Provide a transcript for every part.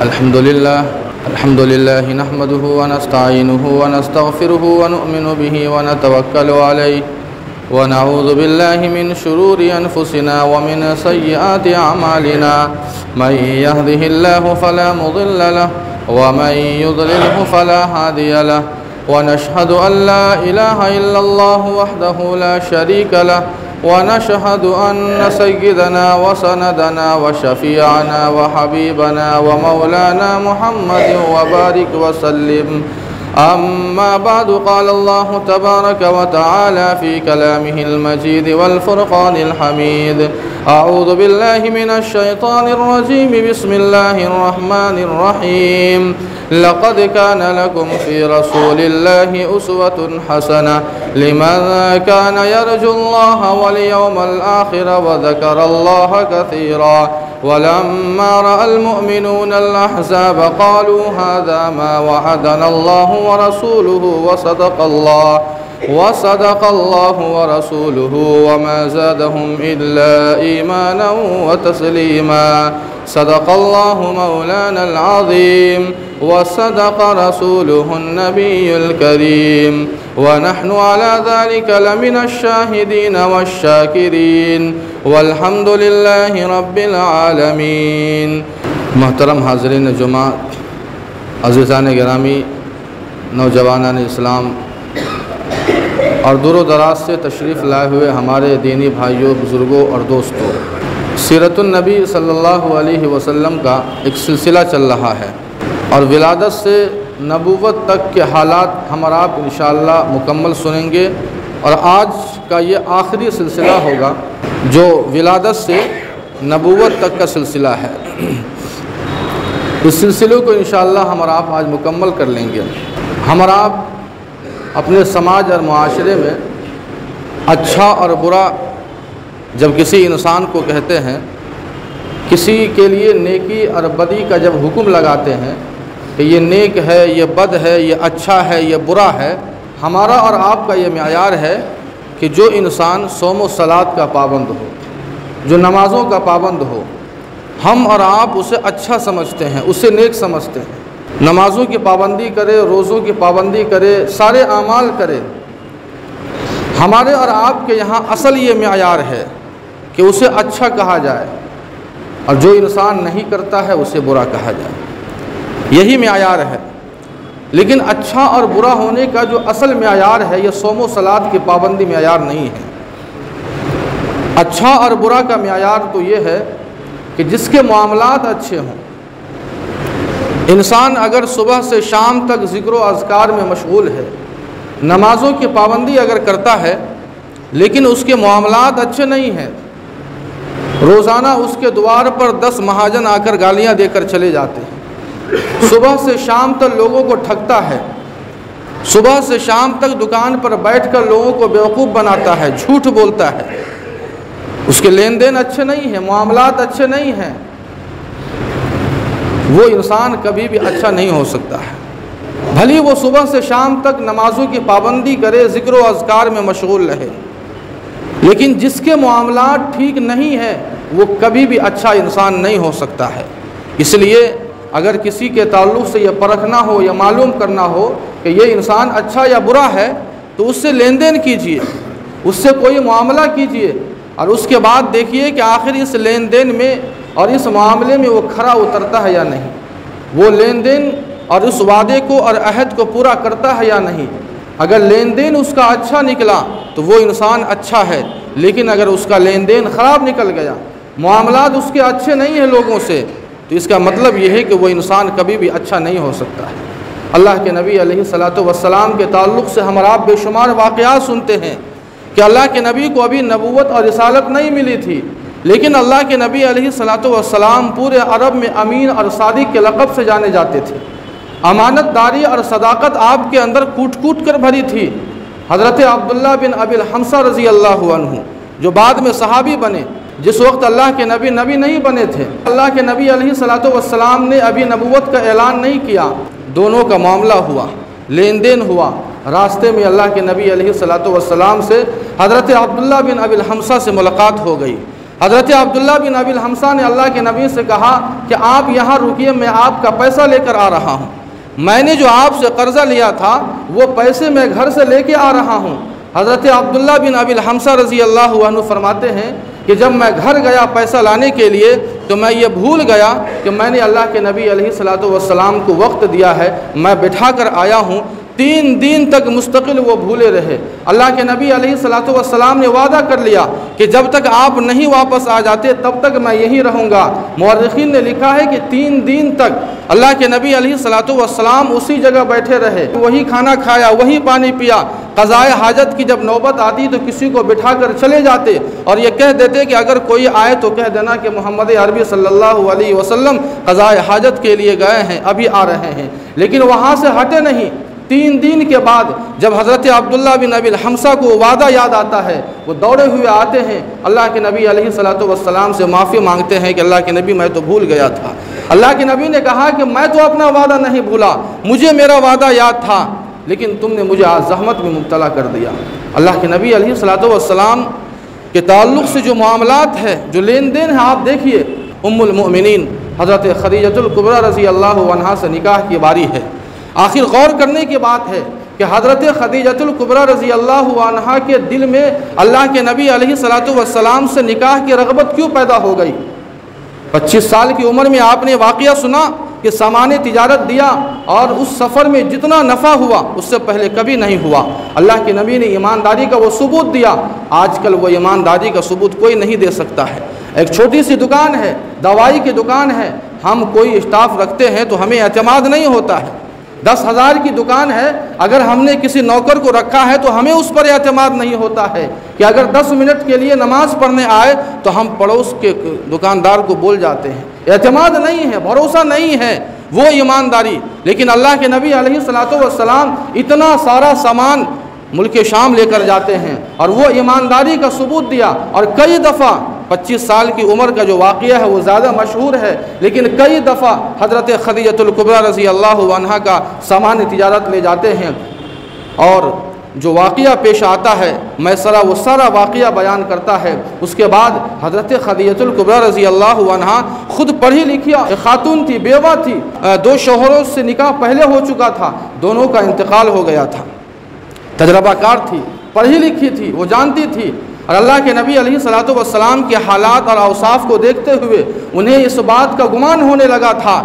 الحمد لله نحمده ونستعينه ونستغفره ونؤمن به ونتوكل عليه ونعوذ بالله من شرور أنفسنا ومن سيئات أعمالنا من يهده الله فلا مضل له ومن يضلله فلا هادي له ونشهد أن لا إله إلا الله وحده لا شريك له ونشهد أن سيدنا وسندنا وشفيعنا وحبيبنا ومولانا محمد وبارك وسلم. أما بعد قال الله تبارك وتعالى في كلامه المجيد والفرقان الحميد. أعوذ بالله من الشيطان الرجيم. بسم الله الرحمن الرحيم. لقد كان لكم في رسول الله أسوة حسنة لمن كان يرجو الله واليوم الآخر وذكر الله كثيرا. ولما رأى المؤمنون الأحزاب قالوا هذا ما وعدنا الله ورسوله وصدق الله ورسوله وما زادهم إلا إيمانا وتسليما. صدق الله مولانا العظيم وصدق رسوله النبي الكريم ونحن على ذلك لمن الشاهدين والشاكرين والحمد لله رب العالمين. محترم حاضرین جمعہ، عزیزان گرامی، نوجوانان اسلام اور دور و دراز سے تشریف لائے ہوئے ہمارے دینی بھائیوں، بزرگوں اور دوستوں، سیرت النبی صلی اللہ علیہ وسلم کا ایک سلسلہ چل رہا ہے اور ولادت سے نبوت تک کے حالات ہم اور آپ انشاءاللہ مکمل سنیں گے. اور آج کا یہ آخری سلسلہ ہوگا جو ولادت سے نبوت تک کا سلسلہ ہے. اس سلسلے کو انشاءاللہ ہم اور آپ آج مکمل کر لیں گے. ہم اور آپ اپنے سماج اور معاشرے میں اچھا اور برا جب کسی انسان کو کہتے ہیں، کسی کے لیے نیکی اور بدی کا جب حکم لگاتے ہیں کہ یہ نیک ہے، یہ بد ہے، یہ اچھا ہے، یہ برا ہے، ہمارا اور آپ کا یہ معیار ہے کہ جو انسان صوم و صلات کا پابند ہو، جو نمازوں کا پابند ہو، ہم اور آپ اسے اچھا سمجھتے ہیں، اسے نیک سمجھتے ہیں. نمازوں کی پابندی کرے، روزوں کی پابندی کرے، سارے اعمال کرے. ہمارے اور آپ کے یہاں اصل یہ معیار ہے کہ اسے اچھا کہا جائے اور جو انسان نہیں کرتا ہے اسے برا کہا جائے. یہی معیار ہے. لیکن اچھا اور برا ہونے کا جو اصل معیار ہے یہ صوم و صلات کی پابندی معیار نہیں ہے. اچھا اور برا کا معیار تو یہ ہے کہ جس کے معاملات اچھے ہوں. انسان اگر صبح سے شام تک ذکر و اذکار میں مشغول ہے، نمازوں کی پابندی اگر کرتا ہے لیکن اس کے معاملات اچھے نہیں ہیں، روزانہ اس کے دوار پر 10 مہاجن آ کر گالیاں دے کر چلے جاتے ہیں، صبح سے شام تک لوگوں کو ٹھگتا ہے، صبح سے شام تک دکان پر بیٹھ کر لوگوں کو بیوقوف بناتا ہے، جھوٹ بولتا ہے، اس کے لین دین اچھے نہیں ہیں، معاملات اچھے نہیں ہیں، وہ انسان کبھی بھی اچھا نہیں ہو سکتا ہے. بھلی وہ صبح سے شام تک نمازوں کی پابندی کرے، ذکر و اذکار میں مشغول رہے، لیکن جس کے معاملات ٹھیک نہیں ہیں وہ کبھی بھی اچھا انسان نہیں ہو سکتا ہے. اس لیے اگر کسی کے تعلق سے یہ پرکھنا ہو یا معلوم کرنا ہو کہ یہ انسان اچھا یا برا ہے تو اس سے لین دین کیجئے، اس سے کوئی معاملہ کیجئے اور اس کے بعد دیکھیے کہ آخر اس لین دین میں اور اس معاملے میں وہ کھرا اترتا ہے یا نہیں، وہ لین دین اور اس وعدے کو اور عہد کو پورا کرتا ہے یا نہیں. اگر لین دین اس کا اچھا نکلا تو وہ انسان اچھا ہے، لیکن اگر اس کا لین دین خراب نکل گیا، معاملات اس کے اچھے نہیں ہیں لوگوں سے، تو اس کا مطلب یہ ہے کہ وہ انسان کبھی بھی اچھا نہیں ہو سکتا ہے. اللہ کے نبی علیہ الصلاۃ والسلام کے تعلق سے ہم اور آپ بے شمار واقعات سنتے ہیں کہ اللہ کے نبی کو ابھی نبوت اور رسالت نہیں ملی تھی، لیکن اللہ کے نبی علیہ الصلاۃ والسلام پورے عرب میں امین اور صادق کے لقب سے جانے جاتے تھے. امانت داری اور صداقت آپ کے اندر کوٹ کوٹ کر بھری تھی. حضرت عبداللہ بن ابی الحمصہ رضی اللہ عنہ جو بعد میں صحابی بنے، جس وقت اللہ کے نبی نہیں بنے تھے، اللہ کے نبی علیہ الصلاۃ والسلام نے ابھی نبوت کا اعلان نہیں کیا، دونوں کا معاملہ ہوا، لین دین ہوا. راستے میں اللہ کے نبی علیہ الصلاۃ والسلام سے حضرت عبداللہ بن ابی الحمصہ سے ملاقات ہو گئی. حضرت عبداللہ بن ابی الحمصہ نے اللہ کے نبی سے کہا کہ آپ یہاں رکیے، میں آپ کا پیسہ لے کر آ رہا ہوں، میں نے جو آپ سے قرضہ لیا تھا وہ پیسے میں گھر سے لے کے آ رہا ہوں۔ حضرت عبداللہ بن ابی الحمصہ رضی اللہ عنہ فرماتے ہیں کہ جب میں گھر گیا پیسہ لانے کے لیے تو میں یہ بھول گیا کہ میں نے اللہ کے نبی علیہ الصلوۃ والسلام کو وقت دیا ہے، میں بٹھا کر آیا ہوں۔ 3 دن تک مستقل وہ بھولے رہے۔ اللہ کے نبی علیہ الصلوۃ والسلام نے وعدہ کر لیا کہ جب تک آپ نہیں واپس آ جاتے تب تک میں یہی رہوں گا۔ مورخین نے لکھا ہے کہ 3 دن تک اللہ کے نبی علیہ الصلوۃ والسلام اسی جگہ بیٹھے رہے، وہی کھانا کھایا، وہی پانی پیا۔ قضائے حاجت کی جب نوبت آتی تو کسی کو بٹھا کر چلے جاتے اور یہ کہہ دیتے کہ اگر کوئی آئے تو کہہ دینا کہ محمد عربی صلی اللہ علیہ وسلم قضائے حاجت کے لیے گئے ہیں، ابھی آ رہے ہیں، لیکن وہاں سے ہٹے نہیں۔ 3 دن کے بعد جب حضرت عبداللہ بن ابی الحمصہ کو وعدہ یاد آتا ہے، وہ دوڑے ہوئے آتے ہیں، اللہ کے نبی علیہ الصلوۃ والسلام سے معافی مانگتے ہیں کہ اللہ کے نبی میں تو بھول گیا تھا۔ اللہ کے نبی نے کہا کہ میں تو اپنا وعدہ نہیں بھولا، مجھے میرا وعدہ یاد تھا، لیکن تم نے مجھے آج زحمت میں مبتلا کر دیا۔ اللہ کے نبی علیہ الصلوۃ والسلام کے تعلق سے جو معاملات ہے، جو لین دین ہے، آپ دیکھیے ام المؤمنین حضرت خدیجۃ الکبریٰ رضی اللہ عنہا سے نکاح کی باری ہے۔ آخر غور کرنے کی بات ہے کہ حضرت خدیجۃ الکبریٰ رضی اللہ عنہا کے دل میں اللہ کے نبی علیہ الصلوۃ والسلام سے نکاح کی رغبت کیوں پیدا ہو گئی؟ 25 سال کی عمر میں آپ نے واقعہ سنا کہ سامان تجارت دیا اور اس سفر میں جتنا نفع ہوا اس سے پہلے کبھی نہیں ہوا۔ اللہ کے نبی نے ایمانداری کا وہ ثبوت دیا، آج کل وہ ایمانداری کا ثبوت کوئی نہیں دے سکتا ہے۔ ایک چھوٹی سی دکان ہے، دوائی کی دکان ہے، ہم کوئی اسٹاف رکھتے ہیں تو ہمیں اعتماد نہیں ہوتا ہے۔ 10,000 کی دکان ہے، اگر ہم نے کسی نوکر کو رکھا ہے تو ہمیں اس پر اعتماد نہیں ہوتا ہے کہ اگر 10 منٹ کے لیے نماز پڑھنے آئے تو ہم پڑوس کے دکاندار کو بول جاتے ہیں۔ اعتماد نہیں ہے، بھروسہ نہیں ہے، وہ ایمانداری۔ لیکن اللہ کے نبی علیہ الصلوۃ والسلام اتنا سارا سامان ملک شام لے کر جاتے ہیں اور وہ ایمانداری کا ثبوت دیا، اور کئی دفعہ 25 سال کی عمر کا جو واقعہ ہے وہ زیادہ مشہور ہے، لیکن کئی دفعہ حضرت خدیجۃ الکبریٰ رضی اللہ عنہا کا سامان تجارت لے جاتے ہیں، اور جو واقعہ پیش آتا ہے میسرہ وہ سارا واقعہ بیان کرتا ہے۔ اس کے بعد حضرت خدیجۃ الکبریٰ رضی اللہ عنہا خود پڑھی لکھی خاتون تھی، بیوہ تھی، 2 شوہروں سے نکاح پہلے ہو چکا تھا، دونوں کا انتقال ہو گیا تھا، تجربہ کار تھی، پڑھی لکھی تھی، وہ جانتی تھی، اور اللہ کے نبی علیہ الصلوۃ والسلام کے حالات اور اوصاف کو دیکھتے ہوئے انہیں اس بات کا گمان ہونے لگا تھا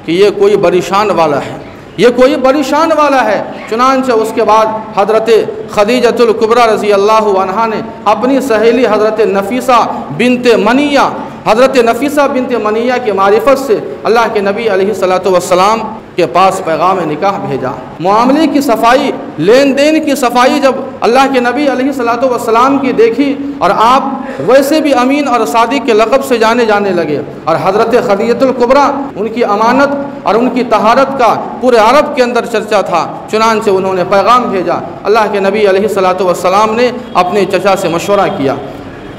کہ یہ کوئی بڑی شان والا ہے، یہ کوئی بڑی شان والا ہے۔ چنانچہ اس کے بعد حضرت خدیجۃ الکبریٰ رضی اللہ عنہا نے اپنی سہیلی حضرت نفیسہ بنت منیہ، حضرت نفیسہ بنت منیہ کی معرفت سے اللہ کے نبی علیہ الصلوۃ والسلام کے پاس پیغام نکاح بھیجا۔ معاملے کی صفائی، لین دین کی صفائی جب اللہ کے نبی علیہ الصلوۃ والسلام کی دیکھی، اور آپ ویسے بھی امین اور صادق کے لقب سے جانے لگے، اور حضرت خدیجۃ الکبریٰ ان کی امانت اور ان کی طہارت کا پورے عرب کے اندر چرچا تھا، چنانچہ انہوں نے پیغام بھیجا۔ اللہ کے نبی علیہ الصلوۃ والسلام نے اپنے چچا سے مشورہ کیا،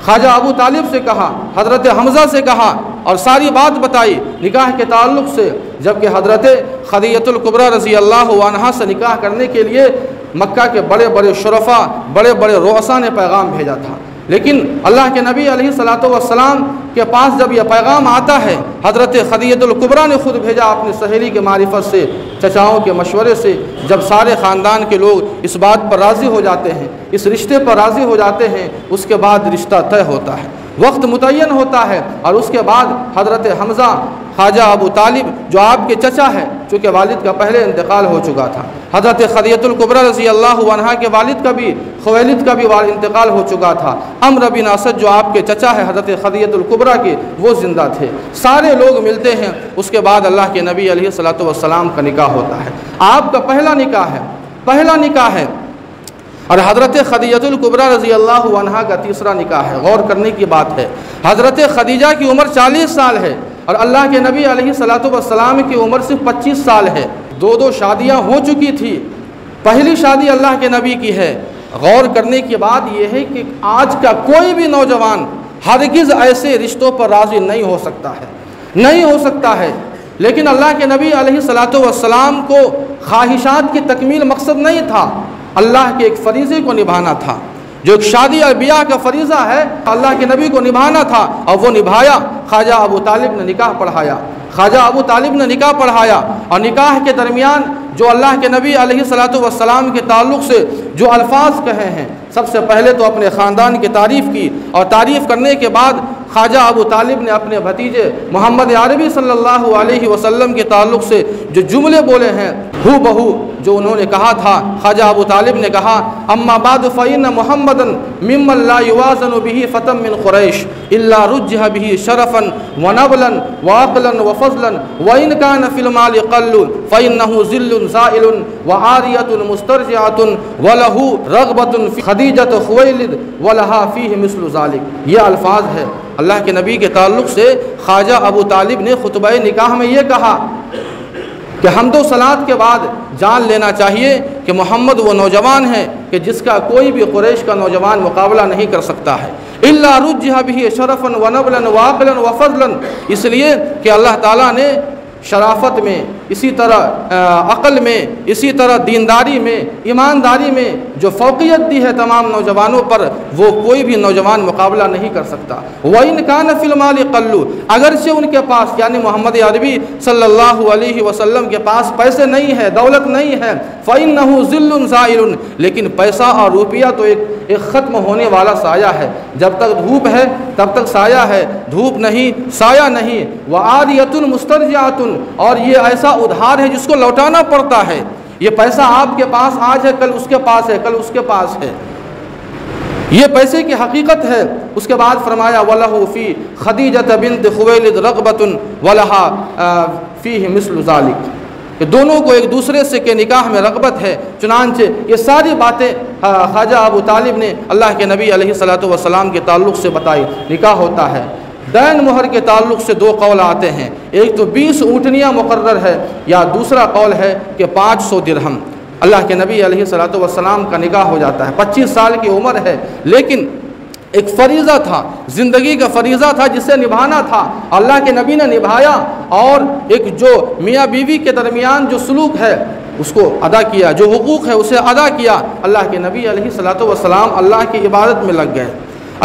خواجہ ابو طالب سے کہا، حضرت حمزہ سے کہا، اور ساری بات بتائی نکاح کے تعلق سے، جبکہ حضرت خدیجۃ الکبریٰ رضی اللہ عنہا سے نکاح کرنے کے لیے مکہ کے بڑے بڑے شرفاء، بڑے بڑے رؤساء نے پیغام بھیجا تھا، لیکن اللہ کے نبی علیہ الصلوۃ والسلام کے پاس جب یہ پیغام آتا ہے، حضرت خدیجۃ الکبریٰ نے خود بھیجا اپنی سہیلی کے معرفت سے، چچاؤں کے مشورے سے، جب سارے خاندان کے لوگ اس بات پر راضی ہو جاتے ہیں، اس رشتے پر راضی ہو جاتے ہیں، اس کے بعد رشتہ طے ہوتا ہے، وقت متعین ہوتا ہے، اور اس کے بعد حضرت حمزہ خواجہ ابو طالب جو آپ کے چچا ہے، چونکہ والد کا پہلے انتقال ہو چکا تھا، حضرت خدیجۃ الکبریٰ رضی اللہ عنہا کے والد کا بھی، خویلد کا بھی انتقال ہو چکا تھا، عمرو بن اسد جو آپ کے چچا ہے حضرت خدیجۃ الکبریٰ کے، وہ زندہ تھے، سارے لوگ ملتے ہیں، اس کے بعد اللہ کے نبی علیہ الصلوۃ والسلام کا نکاح ہوتا ہے، آپ کا پہلا نکاح ہے، اور حضرت خدیجۃ الکبریٰ رضی اللہ عنہا کا تیسرا نکاح ہے۔ غور کرنے کی بات ہے، حضرت خدیجہ کی عمر 40 سال ہے، اور اللہ کے نبی علیہ الصلوۃ والسلام کی عمر صرف 25 سال ہے، 2 شادیاں ہو چکی تھی، پہلی شادی اللہ کے نبی کی ہے۔ غور کرنے کی بات یہ ہے کہ آج کا کوئی بھی نوجوان ہرگز ایسے رشتوں پر راضی نہیں ہو سکتا ہے، لیکن اللہ کے نبی علیہ الصلوۃ والسلام کو خواہشات کی تکمیل مقصد نہیں تھا، اللہ کے ایک فریضے کو نبھانا تھا، جو ایک شادی اور بیاہ کا فریضہ ہے اللہ کے نبی کو نبھانا تھا اور وہ نبھایا۔ خواجہ ابو طالب نے نکاح پڑھایا، خواجہ ابو طالب نے نکاح پڑھایا، اور نکاح کے درمیان جو اللہ کے نبی علیہ الصلوۃ والسلام کے تعلق سے جو الفاظ کہے ہیں، سب سے پہلے تو اپنے خاندان کی تعریف کی، اور تعریف کرنے کے بعد خواجہ ابو طالب نے اپنے بھتیجے محمد عربی صلی اللہ علیہ وسلم کے تعلق سے جو جملے بولے ہیں ہو بہو جو انہوں نے کہا تھا، خواجہ ابو طالب نے کہا اما بعد فإن محمدا ممن لا يوازن به فتى من قریش الا رجح به شرفا ونبلا وعقلا وفضلا وإن كان في المال قل فإنه ذل زائل وعارية مسترجعة وله رغبة في خدیجة خویلد ولها فيه مثل ذلك۔ یہ الفاظ ہے اللہ کے نبی کے تعلق سے۔ خواجہ ابو طالب نے خطبہ نکاح میں یہ کہا کہ حمد و صلات کے بعد جان لینا چاہیے کہ محمد وہ نوجوان ہے کہ جس کا کوئی بھی قریش کا نوجوان مقابلہ نہیں کر سکتا ہے۔ الا رجح به شرفا ونبلا وعقلا وفضلا، اس لیے کہ اللہ تعالیٰ نے شرافت میں، اسی طرح عقل میں، اسی طرح دینداری میں، ایمانداری میں جو فوقیت دی ہے تمام نوجوانوں پر، وہ کوئی بھی نوجوان مقابلہ نہیں کر سکتا۔ وَإِنْ كَانَ فِي الْمَالِ قَلُّ، اگرچہ ان کے پاس یعنی محمد عربی صلی اللہ علیہ وسلم کے پاس پیسے نہیں ہے، دولت نہیں ہے، فَإِنَّهُ ذِلٌّ زَائِلٌ، لیکن پیسہ اور روپیہ تو ایک ختم ہونے والا سایہ ہے۔ جب تک دھوپ ہے تب تک سایہ ہے، دھوپ نہیں سایہ نہیں۔ وَعَارِيَةٌ مُسْتَرْجِعَةٌ، اور یہ ایسا ادھار ہے جس کو لوٹانا پڑتا ہے۔ یہ پیسہ آپ کے پاس آج ہے، کل اس کے پاس ہے، کل اس کے پاس ہے، یہ پیسے کی حقیقت ہے۔ اس کے بعد فرمایا وَلَهُ فِي خَدِیجَةَ بِنْتِ خُوَیلِدَ رَغْبَةٌ وَلَهَا فِیهِ مِثْلُ ذَلِكَ، کہ دونوں کو ایک دوسرے سے کے نکاح میں رغبت ہے۔ چنانچہ یہ ساری باتیں خواجہ ابو طالب نے اللہ کے نبی علیہ الصلوۃ والسلام کے تعلق سے بتائی۔ نکاح ہوتا ہے، دین مہر کے تعلق سے دو قول آتے ہیں، ایک تو 20 اونٹنیاں مقرر ہے، یا دوسرا قول ہے کہ 500 درہم۔ اللہ کے نبی علیہ الصلوۃ والسلام کا نکاح ہو جاتا ہے، 25 سال کی عمر ہے، لیکن ایک فریضہ تھا، زندگی کا فریضہ تھا جسے نبھانا تھا، اللہ کے نبی نے نبھایا، اور ایک جو میاں بیوی کے درمیان جو سلوک ہے اس کو ادا کیا، جو حقوق ہے اسے ادا کیا۔ اللہ کے نبی علیہ الصلوۃ والسلام اللہ کی عبادت میں لگ گئے۔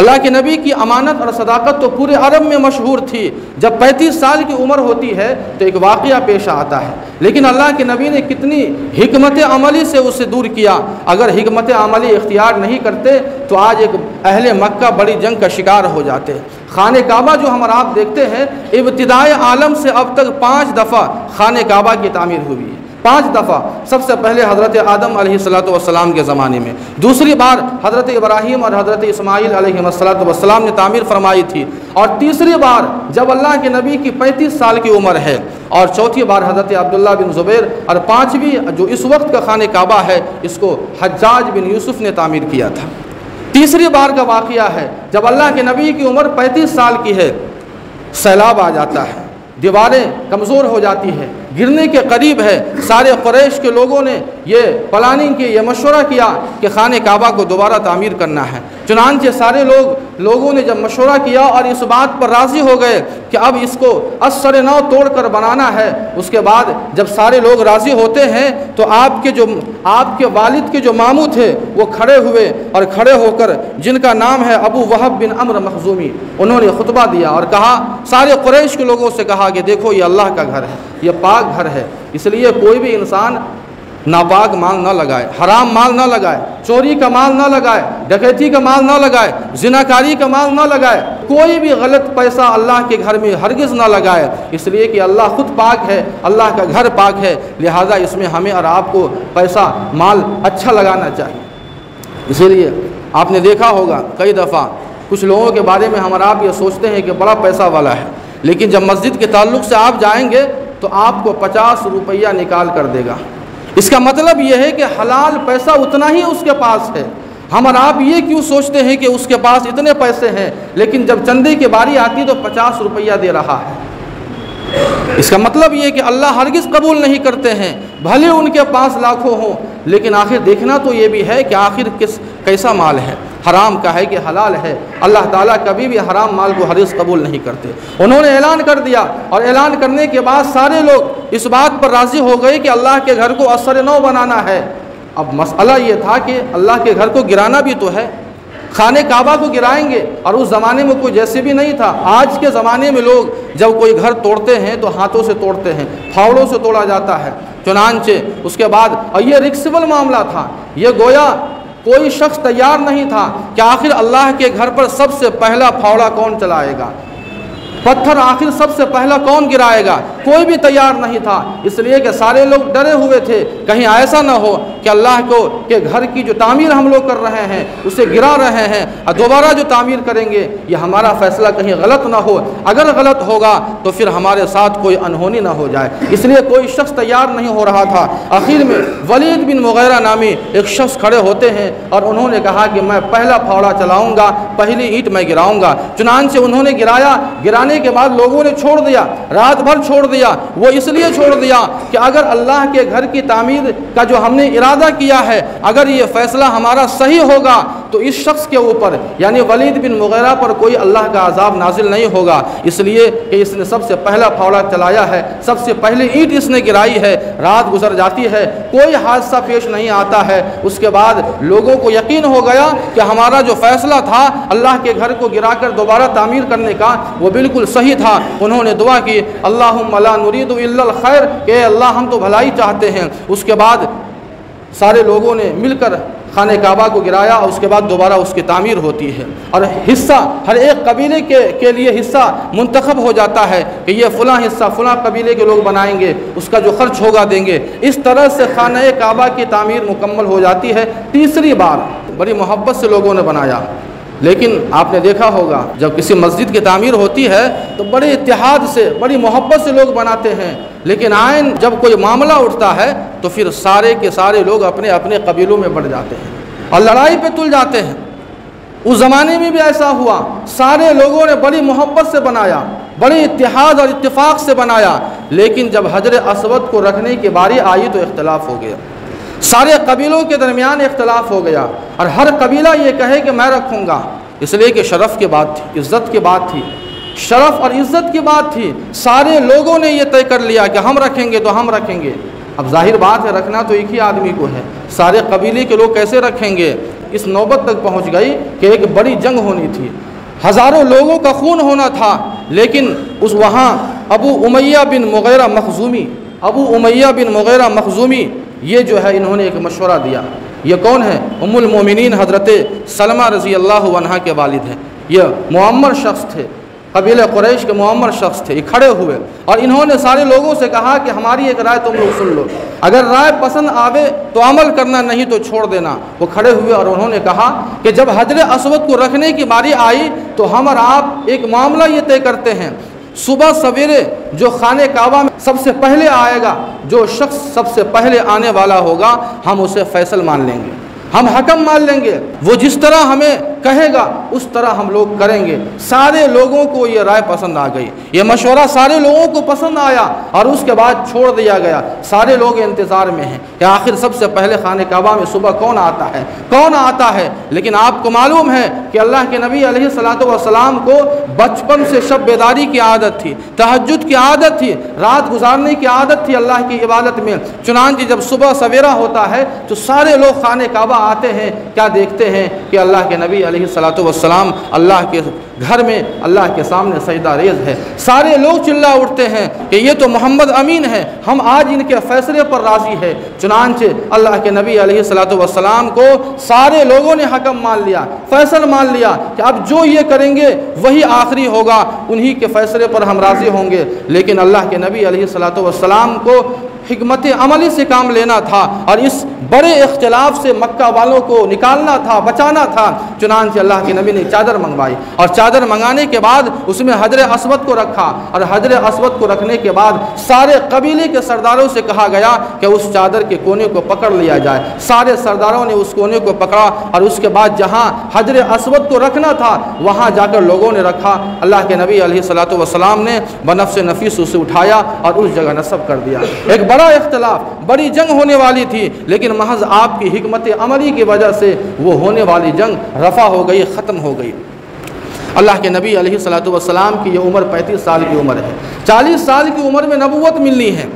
اللہ کے نبی کی امانت اور صداقت تو پورے عرب میں مشہور تھی۔ جب 35 سال کی عمر ہوتی ہے تو ایک واقعہ پیش آتا ہے، لیکن اللہ کے نبی نے کتنی حکمت عملی سے اسے دور کیا۔ اگر حکمت عملی اختیار نہیں کرتے تو آج ایک اہل مکہ بڑی جنگ کا شکار ہو جاتے۔ خانہ کعبہ جو ہم اور آپ دیکھتے ہیں، ابتدائے عالم سے اب تک 5 دفعہ خانہ کعبہ کی تعمیر ہوئی ہے، 5 دفعہ۔ سب سے پہلے حضرت آدم علیہ الصلوۃ والسلام کے زمانے میں، دوسری بار حضرت ابراہیم اور حضرت اسماعیل علیہ الصلوۃ والسلام نے تعمیر فرمائی تھی، اور تیسری بار جب اللہ کے نبی کی 35 سال کی عمر ہے، اور چوتھی بار حضرت عبداللہ بن زبیر، اور 5ویں جو اس وقت کا خانہ کعبہ ہے اس کو حجاج بن یوسف نے تعمیر کیا تھا۔ تیسری بار کا واقعہ ہے جب اللہ کے نبی کی عمر 35 سال کی ہے، سیلاب آ جاتا ہے، دیواریں کمزور ہو جاتی ہیں، گرنے کے قریب ہے۔ سارے قریش کے لوگوں نے یہ پلاننگ کی، یہ مشورہ کیا کہ خانہ کعبہ کو دوبارہ تعمیر کرنا ہے۔ چنانچہ سارے لوگوں نے جب مشورہ کیا اور اس بات پر راضی ہو گئے کہ اب اس کو اثر نو توڑ کر بنانا ہے، اس کے بعد جب سارے لوگ راضی ہوتے ہیں تو آپ کے والد کے جو ماموں تھے وہ کھڑے ہوئے، اور کھڑے ہو کر جن کا نام ہے ابو وہب بن عمرو مخزومی، انہوں نے خطبہ دیا اور کہا، سارے قریش کے لوگوں سے کہا کہ دیکھو یہ اللہ کا گھر ہے، یہ پاک گھر ہے، اس لیے کوئی بھی انسان ناپاک مال نہ لگائے، حرام مال نہ لگائے، چوری کا مال نہ لگائے، ڈکیتی کا مال نہ لگائے، زناکاری کا مال نہ لگائے، کوئی بھی غلط پیسہ اللہ کے گھر میں ہرگز نہ لگائے، اس لیے کہ اللہ خود پاک ہے، اللہ کا گھر پاک ہے، لہذا اس میں ہمیں اور آپ کو پیسہ مال اچھا لگانا چاہیے۔ اسی لیے آپ نے دیکھا ہوگا کئی دفعہ کچھ لوگوں کے بارے میں ہم اور آپ یہ سوچتے ہیں کہ بڑا پیسہ والا ہے، لیکن جب مسجد کے تعلق سے آپ جائیں گے تو آپ کو 50 روپیہ نکال کر دے گا۔ اس کا مطلب یہ ہے کہ حلال پیسہ اتنا ہی اس کے پاس ہے۔ ہم اور آپ یہ کیوں سوچتے ہیں کہ اس کے پاس اتنے پیسے ہیں، لیکن جب چندے کی باری آتی تو 50 روپیہ دے رہا ہے۔ اس کا مطلب یہ کہ اللہ ہرگز قبول نہیں کرتے ہیں، بھلے ان کے پاس لاکھوں ہوں، لیکن آخر دیکھنا تو یہ بھی ہے کہ آخر کیسا مال ہے، حرام کا ہے کہ حلال ہے۔ اللہ تعالیٰ کبھی بھی حرام مال کو ہرگز قبول نہیں کرتے۔ انہوں نے اعلان کر دیا، اور اعلان کرنے کے بعد سارے لوگ اس بات پر راضی ہو گئے کہ اللہ کے گھر کو اثر نو بنانا ہے۔ اب مسئلہ یہ تھا کہ اللہ کے گھر کو گرانا بھی تو ہے، خانہ کعبہ کو گرائیں گے، اور اس زمانے میں کوئی جیسے بھی نہیں تھا۔ آج کے زمانے میں لوگ جب کوئی گھر توڑتے ہیں تو ہاتھوں سے توڑتے ہیں، پھاوڑوں سے توڑا جاتا ہے۔ چنانچہ اس کے بعد، اور یہ رکسیبل معاملہ تھا، یہ گویا کوئی شخص تیار نہیں تھا کہ آخر اللہ کے گھر پر سب سے پہلا پھاوڑا کون چلائے گا، پتھر آخر سب سے پہلا کون گرائے گا، کوئی بھی تیار نہیں تھا، اس لیے کہ سارے لوگ ڈرے ہوئے تھے کہیں ایسا نہ ہو کہ اللہ کے گھر کی جو تعمیر ہم لوگ کر رہے ہیں اسے گرا رہے ہیں، اور دوبارہ جو تعمیر کریں گے یہ ہمارا فیصلہ کہیں غلط نہ ہو، اگر غلط ہوگا تو پھر ہمارے ساتھ کوئی انہونی نہ ہو جائے، اس لیے کوئی شخص تیار نہیں ہو رہا تھا۔ آخر میں ولید بن مغیرہ نامی ایک شخص کھڑے ہوتے ہیں اور انہوں نے کہا کہ میں پہلا پھاوڑا چلاؤں گا، پہلی اینٹ میں گراؤں گا۔ چنانچہ انہوں نے گرایا، گرانے کے بعد لوگوں نے چھوڑ دیا، رات بھر چھوڑ دیا۔ وہ اس لیے چھوڑ دیا کہ اگر اللہ کے گھر کی تعمیر کا جو ہم نے ارادہ کیا ہے، اگر یہ فیصلہ ہمارا صحیح ہوگا تو اس شخص کے اوپر یعنی ولید بن مغیرہ پر کوئی اللہ کا عذاب نازل نہیں ہوگا، اس لیے کہ اس نے سب سے پہلا پھاوڑا چلایا ہے، سب سے پہلی اینٹ اس نے گرائی ہے۔ رات گزر جاتی ہے، کوئی حادثہ پیش نہیں آتا ہے۔ اس کے بعد لوگوں کو یقین ہو گیا کہ ہمارا جو فیصلہ تھا اللہ کے گھر کو گرا کر دوبارہ تعمیر کرنے کا وہ بالکل صحیح تھا۔ انہوں نے دعا کی، اللہم لا نرید الا الخیر، کہ اللہ ہم تو بھلائی چاہتے ہیں۔ اس کے بعد سارے لوگوں نے مل کر خانہ کعبہ کو گرایا، اور اس کے بعد دوبارہ اس کی تعمیر ہوتی ہے، اور حصہ ہر ایک قبیلے کے لیے حصہ منتخب ہو جاتا ہے کہ یہ فلاں حصہ فلاں قبیلے کے لوگ بنائیں گے، اس کا جو خرچ ہوگا دیں گے۔ اس طرح سے خانہ کعبہ کی تعمیر مکمل ہو جاتی ہے۔ تیسری بار بڑی محبت سے لوگوں نے بنایا، لیکن آپ نے دیکھا ہوگا جب کسی مسجد کی تعمیر ہوتی ہے تو بڑے اتحاد سے بڑی محبت سے لوگ بناتے ہیں، لیکن آئین جب کوئی معاملہ اٹھتا ہے تو پھر سارے کے سارے لوگ اپنے اپنے قبیلوں میں بڑھ جاتے ہیں اور لڑائی پہ تل جاتے ہیں۔ اس زمانے میں بھی ایسا ہوا، سارے لوگوں نے بڑی محبت سے بنایا، بڑے اتحاد اور اتفاق سے بنایا، لیکن جب حجر اسود کو رکھنے کی باری آئی تو اختلاف ہو گیا، سارے قبیلوں کے درمیان اختلاف ہو گیا، اور ہر قبیلہ یہ کہے کہ میں رکھوں گا، اس لیے کہ شرف کی بات تھی، عزت کی بات تھی، شرف اور عزت کی بات تھی۔ سارے لوگوں نے یہ طے کر لیا کہ ہم رکھیں گے تو ہم رکھیں گے۔ اب ظاہر بات ہے رکھنا تو ایک ہی آدمی کو ہے، سارے قبیلے کے لوگ کیسے رکھیں گے؟ اس نوبت تک پہنچ گئی کہ ایک بڑی جنگ ہونی تھی، ہزاروں لوگوں کا خون ہونا تھا، لیکن وہاں ابو امیہ بن مغیرہ مخزومی یہ جو ہے انہوں نے ایک مشورہ دیا۔ یہ کون ہے؟ ام المومنین حضرت سلمہ رضی اللہ عنہا کے والد ہیں، یہ معمر شخص تھے، قبیلہ قریش کے معمر شخص تھے۔ یہ کھڑے ہوئے اور انہوں نے سارے لوگوں سے کہا کہ ہماری ایک رائے تم لوگ سن لو، اگر رائے پسند آوے تو عمل کرنا، نہیں تو چھوڑ دینا۔ وہ کھڑے ہوئے اور انہوں نے کہا کہ جب حجر اسود کو رکھنے کی باری آئی تو ہم اور آپ ایک معاملہ یہ طے کرتے ہیں، صبح سویرے جو خانہ کعبہ میں سب سے پہلے آئے گا، جو شخص سب سے پہلے آنے والا ہوگا، ہم اسے فیصل مان لیں گے، ہم حکم مان لیں گے، وہ جس طرح ہمیں کہے گا اس طرح ہم لوگ کریں گے۔ سارے لوگوں کو یہ رائے پسند آ گئی، یہ مشورہ سارے لوگوں کو پسند آیا، اور اس کے بعد چھوڑ دیا گیا۔ سارے لوگ انتظار میں ہیں کہ آخر سب سے پہلے خانہ کعبہ میں صبح کون آتا ہے۔ لیکن آپ کو معلوم ہے کہ اللہ کے نبی علیہ الصلوۃ والسلام کو بچپن سے شب بیداری کی عادت تھی، تہجد کی عادت تھی، رات گزارنے کی عادت تھی اللہ کی عبادت میں۔ چنانچہ جب صبح سویرا ہوتا ہے تو سارے لوگ خانہ کعبہ آتے ہیں، کیا دیکھتے ہیں کہ اللہ کے نبی علیہ الصلوۃ والسلام اللہ کے گھر میں اللہ کے سامنے سجدہ ریز ہے۔ سارے لوگ چلا اٹھتے ہیں کہ یہ تو محمد امین ہے، ہم آج ان کے فیصلے پر راضی ہے۔ چنانچہ اللہ کے نبی علیہ الصلوۃ والسلام کو سارے لوگوں نے حکم مان لیا، فیصل مان لیا کہ اب جو یہ کریں گے وہی آخری ہوگا، انہی کے فیصلے پر ہم راضی ہوں گے۔ لیکن اللہ کے نبی علیہ الصلوۃ والسلام کو حکمت عملی سے کام لینا تھا اور اس بڑے اختلاف سے مکہ والوں کو نکالنا تھا، بچانا تھا۔ چنانچہ اللہ کے نبی نے چادر منگوائی، اور چادر منگانے کے بعد اس میں حجر اسود کو رکھا، اور حجر اسود کو رکھنے کے بعد سارے قبیلے کے سرداروں سے کہا گیا کہ اس چادر کے کونے کو پکڑ لیا جائے۔ سارے سرداروں نے اس کونے کو پکڑا، اور اس کے بعد جہاں حجر اسود کو رکھنا تھا وہاں جا کر لوگوں نے رکھا۔ اللہ کے نبی علیہ الصلوۃ والسلام نے بنفس نفیس اسے اٹھایا اور اس جگہ نصب کر دیا۔ ایک بڑا اختلاف، بڑی جنگ ہونے والی تھی، لیکن محض آپ کی حکمت عملی کی وجہ سے وہ ہونے والی جنگ رفع ہو گئی، ختم ہو گئی۔ اللہ کے نبی علیہ الصلوۃ والسلام کی یہ عمر 35 سال کی عمر ہے۔ 40 سال کی عمر میں نبوت ملنی ہے۔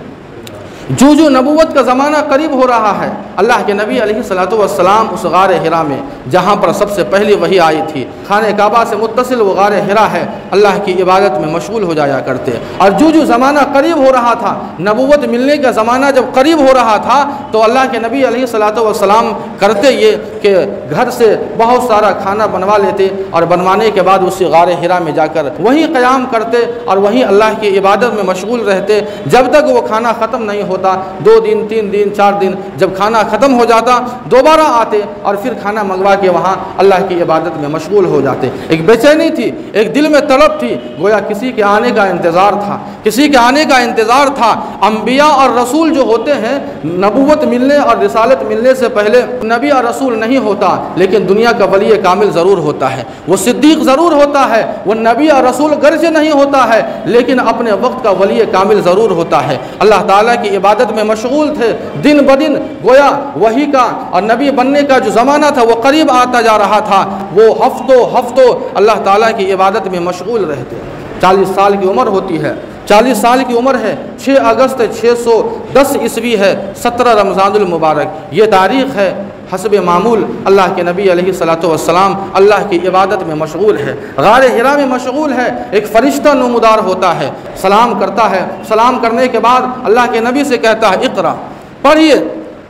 جو نبوت کا زمانہ قریب ہو رہا ہے، اللہ کے نبی علیہ الصلوۃ والسلام اس غار حرا میں جہاں پر سب سے پہلی وحی آئی تھی، خانہ کعبہ سے متصل وہ غار حرا ہے، اللہ کی عبادت میں مشغول ہو جایا کرتے۔ اور جو زمانہ قریب ہو رہا تھا، نبوت ملنے کا زمانہ جب قریب ہو رہا تھا، تو اللہ کے نبی علیہ الصلوۃ والسلام کرتے یہ کہ گھر سے بہت سارا کھانا بنوا لیتے اور بنوانے کے بعد اسی غار حرا میں جا کر وہیں قیام کرتے اور وہیں اللہ کی عبادت میں مشغول رہتے جب تک وہ کھانا ختم نہیں ہوتا۔ 2 دن 3 دن 4 دن جب کھانا ختم ہو جاتا دوبارہ آتے اور پھر کھانا منگوا کے وہاں اللہ کی عبادت میں مشغول ہو جاتے۔ ایک بے چینی تھی، ایک دل میں طلب تھی، گویا کسی کے آنے کا انتظار تھا، کسی کے آنے کا انتظار تھا۔ انبیاء اور رسول جو ہوتے ہیں، نبوت ملنے اور رسالت ملنے سے پہلے نبی اور رسول نہیں ہوتا، لیکن دنیا کا ولی کامل ضرور ہوتا ہے، وہ صدیق ضرور ہوتا ہے، وہ نبی اور رسول گرچہ نہیں ہوتا ہے لیکن اپنے وقت کا ولی کامل ضرور ہوتا ہے۔ اللہ تعالیٰ کی عبادت میں مشغول تھے، دن بدن گویا وحی کا اور نبی بننے کا جو زمانہ تھا وہ قریب آتا جا رہا تھا، وہ ہفتوں اللہ تعالیٰ کی عبادت میں مشغول رہتے۔ 40 سال کی عمر ہوتی ہے، 40 سال کی عمر ہے، 6 اگست 610 عیسوی ہے، 17 رمضان المبارک، یہ تاریخ ہے۔ حسب معمول اللہ کے نبی علیہ الصلوۃ والسلام اللہ کی عبادت میں مشغول ہے، غار حرا میں مشغول ہے۔ ایک فرشتہ نمودار ہوتا ہے، سلام کرتا ہے، سلام کرنے کے بعد اللہ کے نبی سے کہتا ہے اقرا، پڑھیے۔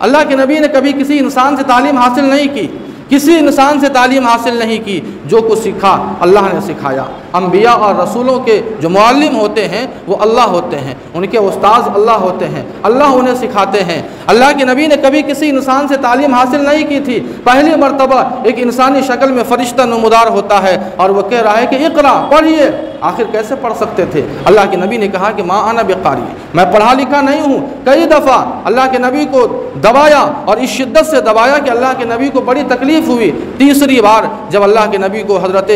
اللہ کے نبی نے کبھی کسی انسان سے تعلیم حاصل نہیں کی، کسی انسان سے تعلیم حاصل نہیں کی، جو کچھ سیکھا اللہ نے سکھایا۔ انبیاء اور رسولوں کے جو معلم ہوتے ہیں وہ اللہ ہوتے ہیں، ان کے استاذ اللہ ہوتے ہیں، اللہ انہیں سکھاتے ہیں۔ اللہ کے نبی نے کبھی کسی انسان سے تعلیم حاصل نہیں کی تھی، پہلی مرتبہ ایک انسانی شکل میں فرشتہ نمودار ہوتا ہے اور وہ کہہ رہا ہے کہ اقرا، پڑھیے۔ آخر کیسے پڑھ سکتے تھے؟ اللہ کے نبی نے کہا کہ ما انا بقاری، میں پڑھا لکھا نہیں ہوں۔ کئی دفعہ اللہ کے نبی کو دبایا اور اس شدت سے دبایا کہ اللہ کے نبی کو بڑی تکلیف ہوئی۔ تیسری بار جب اللہ کے نبی کو حضرت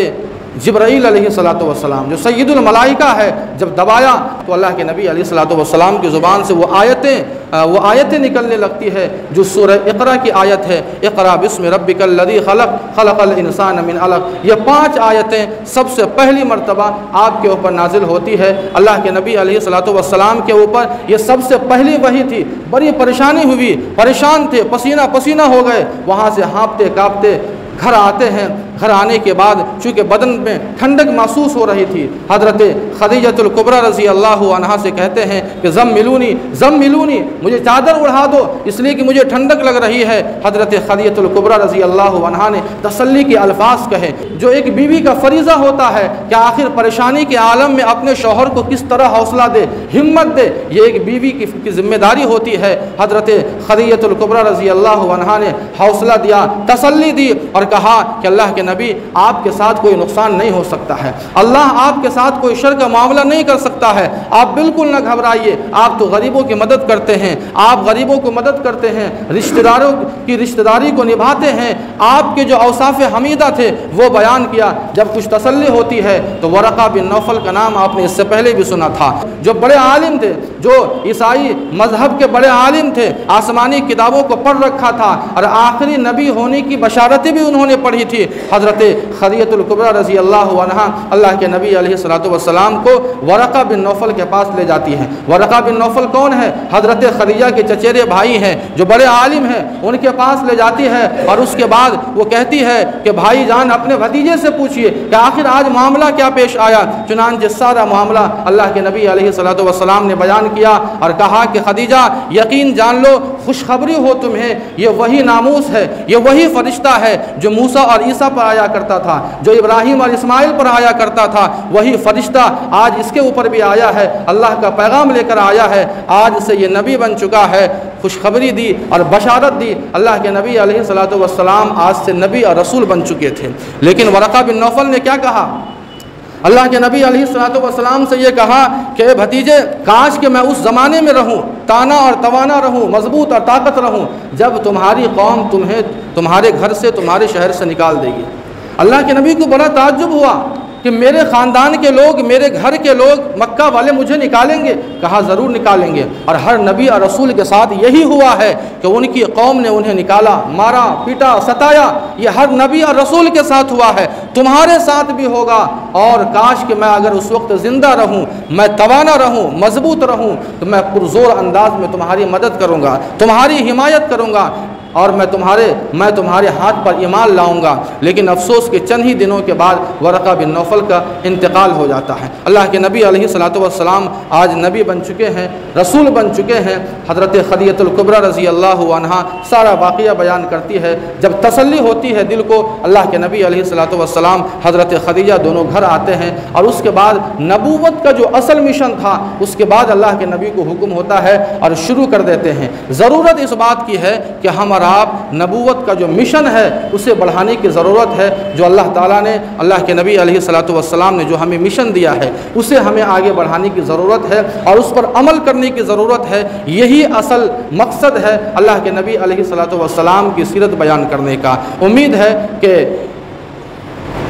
جبرائیل علیہ الصلوۃ والسلام جو سید الملائکہ ہے جب دبایا تو اللہ کے نبی علیہ الصلوۃ والسلام کی زبان سے وہ آیتیں نکلنے لگتی ہے جو سورہ اقرا کی آیت ہے، اقرا بسم ربک الذی خلق خلق الانسان من علق۔ یہ 5 آیتیں سب سے پہلی مرتبہ آپ کے اوپر نازل ہوتی ہے۔ اللہ کے نبی علیہ الصلوۃ والسلام کے اوپر یہ سب سے پہلی وحی تھی۔ بڑی پریشانی ہوئی، پریشان تھے، پسینہ پسینہ ہو گئے، وہاں سے ہانپتے کانپتے گھر آتے ہیں۔ گھر آنے کے بعد چونکہ بدن میں ٹھنڈک محسوس ہو رہی تھی، حضرت خدیجۃ الکبریٰ رضی اللہ عنہا سے کہتے ہیں کہ زملونی، مجھے چادر اڑا دو اس لیے کہ مجھے ٹھنڈک لگ رہی ہے۔ حضرت خدیجۃ الکبریٰ رضی اللہ عنہا نے تسلی کے الفاظ کہے جو ایک بیوی کا فریضہ ہوتا ہے کہ آخر پریشانی کے عالم میں اپنے شوہر کو کس طرح حوصلہ دے، ہمت دے، یہ ایک بیوی کی ذمہ داری ہوتی ہے۔ حضرت خدیجۃ الکبریٰ رضی اللہ عنہا نے حوصلہ دیا، تسلی دی اور کہا کہ اللہ کے نبی آپ کے ساتھ کوئی نقصان نہیں ہو سکتا ہے، اللہ آپ کے ساتھ کوئی شر کا معاملہ نہیں کر سکتا ہے، آپ بالکل نہ گھبرائیے، آپ تو غریبوں کی مدد کرتے ہیں، آپ غریبوں کو مدد کرتے ہیں، رشتہ داروں کی رشتہ داری کو نبھاتے ہیں۔ آپ کے جو اوصاف حمیدہ تھے وہ بیان کیا۔ جب کچھ تسلی ہوتی ہے تو ورقہ بن نوفل کا نام آپ نے اس سے پہلے بھی سنا تھا، جو بڑے عالم تھے، جو عیسائی مذہب کے بڑے عالم تھے، آسمانی کتابوں کو پڑھ رکھا تھا اور آخری نبی ہونے کی بشارتیں بھی انہوں نے پڑھی تھی۔ حضرت خدیجۃ الکبریٰ رضی اللہ عنہا اللہ کے نبی علیہ الصلوۃ والسلام کو ورقہ بن نوفل کے پاس لے جاتی ہیں۔ ورقہ بن نوفل کون ہے؟ حضرت خدیجہ کے چچیرے بھائی ہیں جو بڑے عالم ہیں، ان کے پاس لے جاتی ہے اور اس کے بعد وہ کہتی ہے کہ بھائی جان اپنے بھتیجے سے پوچھئے کہ آخر آج معاملہ کیا پیش آیا۔ چنانچہ سارا معاملہ اللہ کے نبی علیہ الصلوۃ والسلام نے بیان کیا اور کہا کہ خدیجہ یقین جان لو، خوشخبری ہو تمہیں، یہ وہی ناموس ہے، یہ وہی فرشتہ ہے جو موسیٰ اور عیسیٰ پر آیا کرتا تھا، جو ابراہیم اور اسماعیل پر آیا کرتا تھا، وہی فرشتہ آج اس کے اوپر بھی آیا ہے، اللہ کا پیغام لے کر آیا ہے، آج سے یہ نبی بن چکا ہے۔ خوشخبری دی اور بشارت دی۔ اللہ کے نبی علیہ الصلوۃ والسلام آج سے نبی اور رسول بن چکے تھے، لیکن ورقہ بن نوفل نے کیا کہا؟ اللہ کے نبی علیہ الصلوۃ والسلام سے یہ کہا کہ اے بھتیجے، کاش کہ میں اس زمانے میں رہوں، تانا اور توانا رہوں، مضبوط اور طاقت رہوں، جب تمہاری قوم تمہیں تمہارے گھر سے، تمہارے شہر سے نکال دے گی۔ اللہ کے نبی کو بڑا تعجب ہوا کہ میرے خاندان کے لوگ، میرے گھر کے لوگ، مکہ والے مجھے نکالیں گے؟ کہا ضرور نکالیں گے، اور ہر نبی اور رسول کے ساتھ یہی ہوا ہے کہ ان کی قوم نے انہیں نکالا، مارا، پیٹا، ستایا، یہ ہر نبی اور رسول کے ساتھ ہوا ہے، تمہارے ساتھ بھی ہوگا۔ اور کاش کہ میں اگر اس وقت زندہ رہوں، میں توانا رہوں، مضبوط رہوں، تو میں پرزور انداز میں تمہاری مدد کروں گا، تمہاری حمایت کروں گا۔ اور میں تمہارے ہاتھ پر ایمان لاؤں گا۔ لیکن افسوس کہ چند ہی دنوں کے بعد ورقہ بن نوفل کا انتقال ہو جاتا ہے۔ اللہ کے نبی علیہ الصلوۃ والسلام آج نبی بن چکے ہیں، رسول بن چکے ہیں۔ حضرت خدیجہ الکبریٰ رضی اللہ عنہا سارا واقعہ بیان کرتی ہے۔ جب تسلی ہوتی ہے دل کو، اللہ کے نبی علیہ الصلوۃ والسلام حضرت خدیجہ دونوں گھر آتے ہیں، اور اس کے بعد نبوت کا جو اصل مشن تھا اس کے بعد اللہ کے نبی کو حکم ہوتا ہے اور شروع کر دیتے ہیں۔ ضرورت اس بات کی ہے کہ ہم اور آپ نبوت کا جو مشن ہے اسے بڑھانے کی ضرورت ہے۔ جو اللہ تعالیٰ نے، اللہ کے نبی علیہ الصلوۃ والسلام نے جو ہمیں مشن دیا ہے اسے ہمیں آگے بڑھانے کی ضرورت ہے اور اس پر عمل کرنے کی ضرورت ہے۔ یہی اصل مقصد ہے اللہ کے نبی علیہ الصلوۃ والسلام کی سیرت بیان کرنے کا۔ امید ہے کہ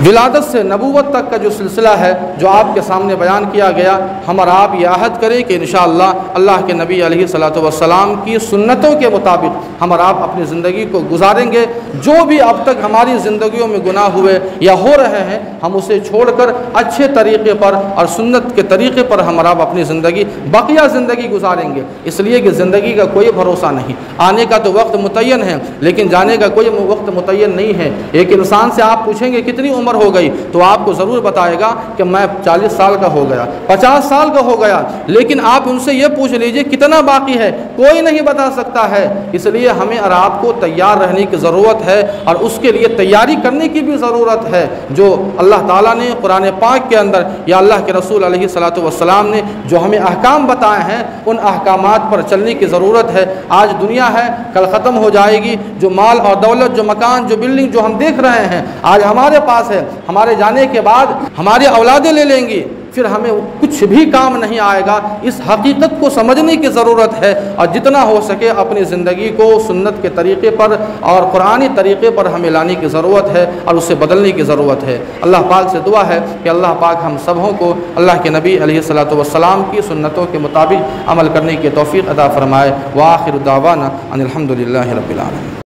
ولادت سے نبوت تک کا جو سلسلہ ہے جو آپ کے سامنے بیان کیا گیا، ہم اور آپ یہ عہد کریں کہ انشاءاللہ اللہ کے نبی علیہ الصلوۃ والسلام کی سنتوں کے مطابق ہم اور آپ اپنی زندگی کو گزاریں گے۔ جو بھی اب تک ہماری زندگیوں میں گناہ ہوئے یا ہو رہے ہیں، ہم اسے چھوڑ کر اچھے طریقے پر اور سنت کے طریقے پر ہم اور آپ اپنی زندگی، بقیہ زندگی گزاریں گے۔ اس لیے کہ زندگی کا کوئی بھروسہ نہیں، آنے کا تو وقت متعین ہے لیکن جانے کا کوئی وقت متعین نہیں ہے۔ ایک انسان سے آپ پوچھیں گے کتنی عمر ہو گئی تو آپ کو ضرور بتائے گا کہ میں 40 سال کا ہو گیا، 50 سال کا ہو گیا، لیکن آپ ان سے یہ پوچھ لیجئے کتنا باقی ہے، کوئی نہیں بتا سکتا ہے۔ اس لیے ہمیں اور آپ کو تیار رہنے کی ضرورت ہے اور اس کے لیے تیاری کرنے کی بھی ضرورت ہے۔ جو اللہ تعالیٰ نے قرآن پاک کے اندر یا اللہ کے رسول علیہ الصلوۃ والسلام نے جو ہمیں احکام بتائے ہیں ان احکامات پر چلنے کی ضرورت ہے۔ آج دنیا ہے، کل ختم ہو جائے گی۔ جو مال اور دولت، جو مکان، جو بلڈنگ جو ہم دیکھ رہے ہیں آج ہمارے پاس ہے، ہمارے جانے کے بعد ہماری اولادیں لے لیں گی، پھر ہمیں کچھ بھی کام نہیں آئے گا۔ اس حقیقت کو سمجھنے کی ضرورت ہے اور جتنا ہو سکے اپنی زندگی کو سنت کے طریقے پر اور قرآنی طریقے پر ہمیں لانے کی ضرورت ہے اور اسے بدلنے کی ضرورت ہے۔ اللہ پاک سے دعا ہے کہ اللہ پاک ہم سبوں کو اللہ کے نبی علیہ الصلوۃ والسلام کی سنتوں کے مطابق عمل کرنے کی توفیق عطا فرمائے۔ وآخر دعوانا ان الحمد للہ رب العالمین۔